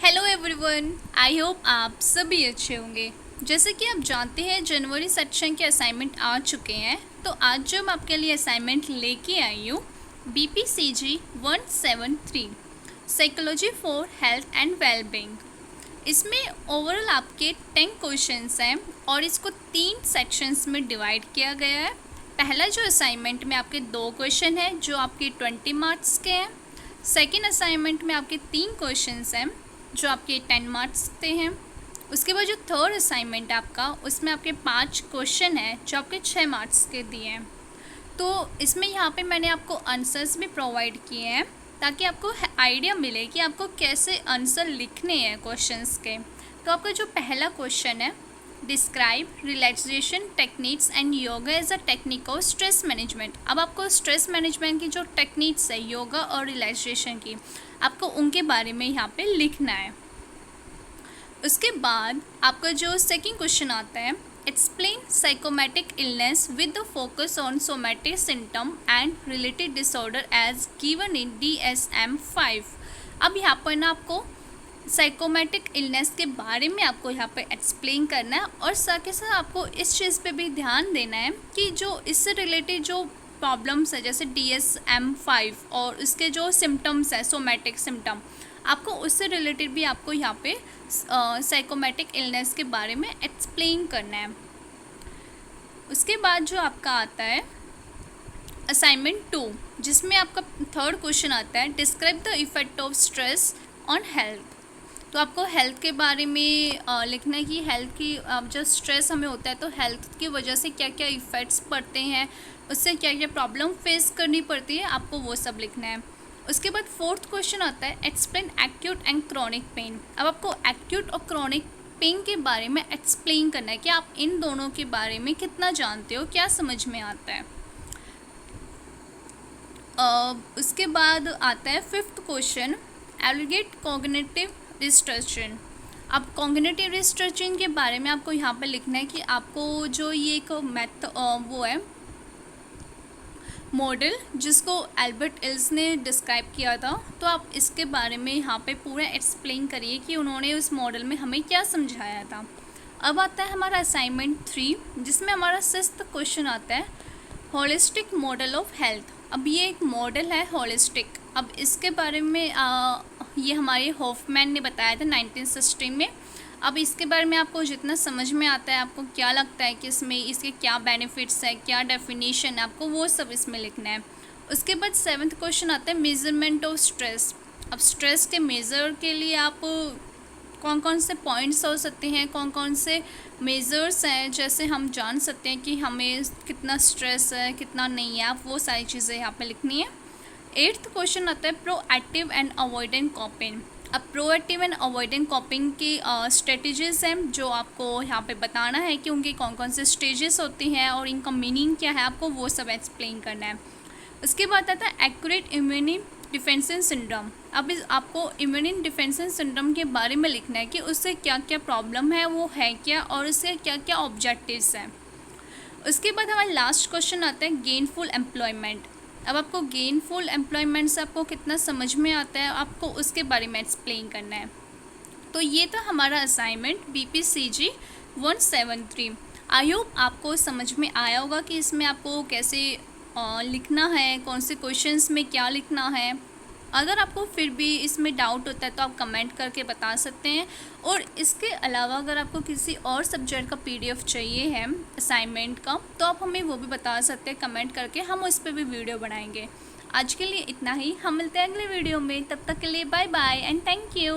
Hello everyone, I hope आप सभी अच्छे होंगे। जैसे कि आप जानते हैं जनवरी सेक्शन के असाइनमेंट आ चुके हैं, तो आज जो मैं आपके लिए असाइनमेंट लेके आई हूँ BPCG 173 psychology for health and wellbeing. इसमें ओवरऑल आपके 10 क्वेश्चंस हैं और इसको 3 सेक्शंस में डिवाइड किया गया है। पहला जो असाइनमेंट में आपके 2 क्वेश्चन हैं जो आपके 20 मार्क्स के हैं। सेकेंड असाइनमेंट में आपके 3 क्वेश्चंस हैं जो आपके 10 मार्क्स के हैं। उसके बाद जो थर्ड असाइनमेंट आपका, उसमें आपके 5 क्वेश्चन हैं जो आपके 6 मार्क्स के दिए हैं। तो इसमें यहाँ पे मैंने आपको आंसर्स भी प्रोवाइड किए हैं ताकि आपको आइडिया मिले कि आपको कैसे आंसर लिखने हैं क्वेश्चंस के। तो आपका जो पहला क्वेश्चन है, describe relaxation techniques and yoga as a technique of stress management. अब आपको स्ट्रेस मैनेजमेंट की जो टेक्निक्स है योगा और रिलैक्सेशन की, आपको उनके बारे में यहाँ पे लिखना है। उसके बाद आपका जो सेकंड क्वेश्चन आता है, explain psychosomatic illness with the focus on somatic symptom and related disorder as given in DSM-5। अब यहाँ पर ना आपको साइकोमेटिक इलनेस के बारे में आपको यहाँ पे एक्सप्लेन करना है और साथ ही साथ आपको इस चीज़ पे भी ध्यान देना है कि जो इससे रिलेटेड जो प्रॉब्लम्स है जैसे DSM-5 और उसके जो सिम्टम्स है सोमैटिक सिम्टम, आपको उससे रिलेटेड भी आपको यहाँ पे साइकोमेटिक इलनेस के बारे में एक्सप्लेन करना है। उसके बाद जो आपका आता है असाइनमेंट 2, जिसमें आपका थर्ड क्वेश्चन आता है, describe the effect of stress on health. तो आपको हेल्थ के बारे में लिखना है कि हेल्थ की जब स्ट्रेस हमें होता है तो हेल्थ की वजह से क्या क्या इफ़ेक्ट्स पड़ते हैं, उससे क्या क्या प्रॉब्लम फेस करनी पड़ती है, आपको वो सब लिखना है। उसके बाद फोर्थ क्वेश्चन आता है, explain acute and chronic pain. अब आपको एक्यूट और क्रॉनिक पेन के बारे में एक्सप्लेन करना है कि आप इन दोनों के बारे में कितना जानते हो, क्या समझ में आता है। उसके बाद आता है फिफ्थ क्वेश्चन, एलिगेट कॉग्निटिव डिस्ट्रक्शन। अब कॉग्निटिव डिस्ट्रक्शन के बारे में आपको यहाँ पे लिखना है कि आपको जो ये एक वो है मॉडल जिसको एल्बर्ट इल्स ने डिस्क्राइब किया था, तो आप इसके बारे में यहाँ पे पूरा एक्सप्लेन करिए कि उन्होंने उस मॉडल में हमें क्या समझाया था। अब आता है हमारा असाइनमेंट 3, जिसमें हमारा 6th क्वेश्चन आता है, होलिस्टिक मॉडल ऑफ हेल्थ। अब ये एक मॉडल है होलिस्टिक। अब इसके बारे में ये हमारे हॉफमैन ने बताया था 1960 में। अब इसके बारे में आपको जितना समझ में आता है, आपको क्या लगता है कि इसमें इसके क्या बेनिफिट्स है, क्या डेफिनेशन है, आपको वो सब इसमें लिखना है। उसके बाद 7th क्वेश्चन आता है, मेजरमेंट ऑफ स्ट्रेस। अब स्ट्रेस के मेज़र के लिए आप कौन कौन से पॉइंट्स हो सकते हैं, कौन कौन से मेज़र्स हैं, जैसे हम जान सकते हैं कि हमें कितना स्ट्रेस है कितना नहीं है, आप वो सारी चीज़ें यहाँ पे लिखनी है। 8th क्वेश्चन आता है, प्रोएक्टिव एंड अवॉइडेंट कॉपिंग। अब प्रोएक्टिव एंड अवॉइडेंट कॉपिंग की स्ट्रेटजीज़ हैं जो आपको यहाँ पे बताना है कि उनके कौन कौन से स्टेजेस होती हैं और इनका मीनिंग क्या है, आपको वो सब एक्सप्लेन करना है। उसके बाद आता है एक्यूरेट इम्यूनी डिफेंसिव सिंड्रोम। अब आपको इम्यूनी डिफेंसिव सिंड्रोम के बारे में लिखना है कि उससे क्या क्या प्रॉब्लम है, वो है क्या, और उसके क्या क्या ऑब्जेक्टिव्स हैं। उसके बाद हमारा लास्ट क्वेश्चन आता है, गेनफुल एम्प्लॉयमेंट। अब आपको गेनफुल एम्प्लॉयमेंट से आपको कितना समझ में आता है, आपको उसके बारे में एक्सप्लेन करना है। तो ये था हमारा असाइनमेंट BPCG 173। आई होप आपको समझ में आया होगा कि इसमें आपको कैसे लिखना है, कौन से क्वेश्चंस में क्या लिखना है। अगर आपको फिर भी इसमें डाउट होता है तो आप कमेंट करके बता सकते हैं। और इसके अलावा अगर आपको किसी और सब्जेक्ट का PDF चाहिए है असाइनमेंट का, तो आप हमें वो भी बता सकते हैं कमेंट करके, हम उस पर भी वीडियो बनाएंगे। आज के लिए इतना ही, हम मिलते हैं अगले वीडियो में। तब तक के लिए bye bye and thank you.